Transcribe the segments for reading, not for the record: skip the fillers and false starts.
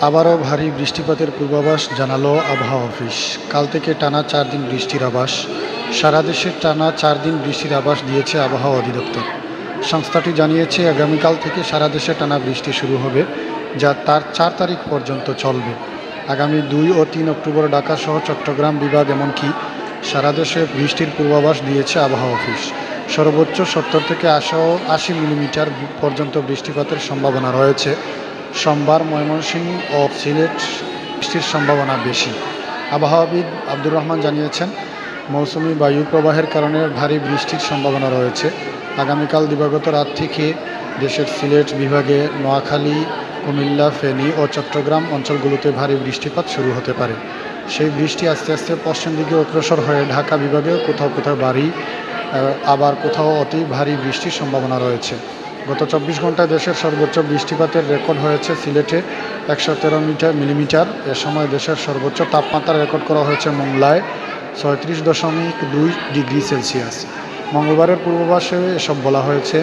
আবারও ভারী বৃষ্টিপাতের পূর্বাভাস জানালো আবহাওয়া অফিস। কাল থেকে টানা 4 দিন বৃষ্টির আভাস। সারা দেশে টানা 4 দিন বৃষ্টির আভাস দিয়েছে আবহাওয়া অধিদপ্তর। সংস্থাটি জানিয়েছে আগামীকাল থেকে সারা দেশে টানা বৃষ্টি শুরু হবে, যা তার 4 তারিখ পর্যন্ত চলবে। আগামী 2 ও 3 অক্টোবর ঢাকাসহ চট্টগ্রাম বিভাগ এমনকি সারা দেশে বৃষ্টির পূর্বাভাস দিয়েছে আবহাওয়া অফিস। সর্বোচ্চ 70 থেকে 80 মিলিমিটার পর্যন্ত বৃষ্টিপাতের সম্ভাবনা রয়েছে। সোমবার ময়মনসিংহ ও সিলেট বৃষ্টির সম্ভাবনা বেশি। আবহাওয়াবিদ আব্দুর রহমান জানিয়েছেন, মৌসুমি বায়ু প্রবাহের কারণে ভারী বৃষ্টির সম্ভাবনা রয়েছে। আগামীকাল দিবাগত রাত থেকে দেশের সিলেট বিভাগে নোয়াখালী, কুমিল্লা, ফেনী ও চট্টগ্রাম অঞ্চলগুলোতে ভারী বৃষ্টিপাত শুরু হতে পারে। সেই বৃষ্টি আস্তে আস্তে পশ্চিম দিকে অগ্রসর হয়ে ঢাকা বিভাগেও কোথাও কোথাও ভারী, আবার কোথাও অতি ভারী বৃষ্টির সম্ভাবনা রয়েছে। গত 24 ঘন্টায় দেশের সর্বোচ্চ বৃষ্টিপাতের রেকর্ড হয়েছে সিলেটে 113 মিলিমিটার। এ সময় দেশের সর্বোচ্চ তাপমাত্রা রেকর্ড করা হয়েছে মোংলায় 36.2 ডিগ্রি সেলসিয়াস। মঙ্গলবারের পূর্বাভাসে এসব বলা হয়েছে।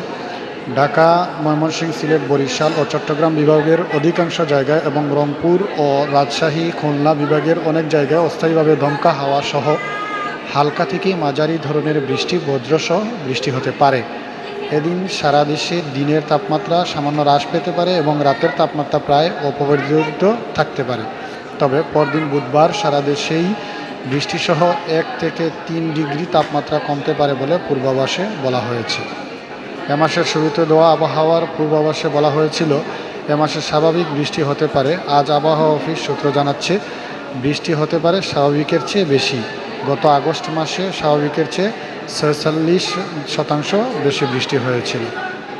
ঢাকা, ময়মনসিংহ, সিলেট, বরিশাল ও চট্টগ্রাম বিভাগের অধিকাংশ জায়গায় এবং রংপুর ও রাজশাহী, খুলনা বিভাগের অনেক জায়গায় অস্থায়ীভাবে দমকা হাওয়া সহ হালকা থেকে মাঝারি ধরনের বজ্রসহ বৃষ্টি হতে পারে। এদিন সারা দেশে দিনের তাপমাত্রা সামান্য হ্রাস পেতে পারে এবং রাতের তাপমাত্রা প্রায় অপরিবর্তিত থাকতে পারে। তবে পরদিন বুধবার সারা দেশেই বৃষ্টিসহ 1 থেকে 3 ডিগ্রি তাপমাত্রা কমতে পারে বলে পূর্বাভাসে বলা হয়েছে। এ মাসের শুরুতে দেওয়া আবহাওয়ার পূর্বাভাসে বলা হয়েছিল এ মাসে স্বাভাবিক বৃষ্টি হতে পারে। আজ আবহাওয়া অফিস সূত্র জানাচ্ছে, বৃষ্টি হতে পারে স্বাভাবিকের চেয়ে বেশি। গত আগস্ট মাসে স্বাভাবিকের চেয়ে 46% বেশি বৃষ্টি হয়েছিল।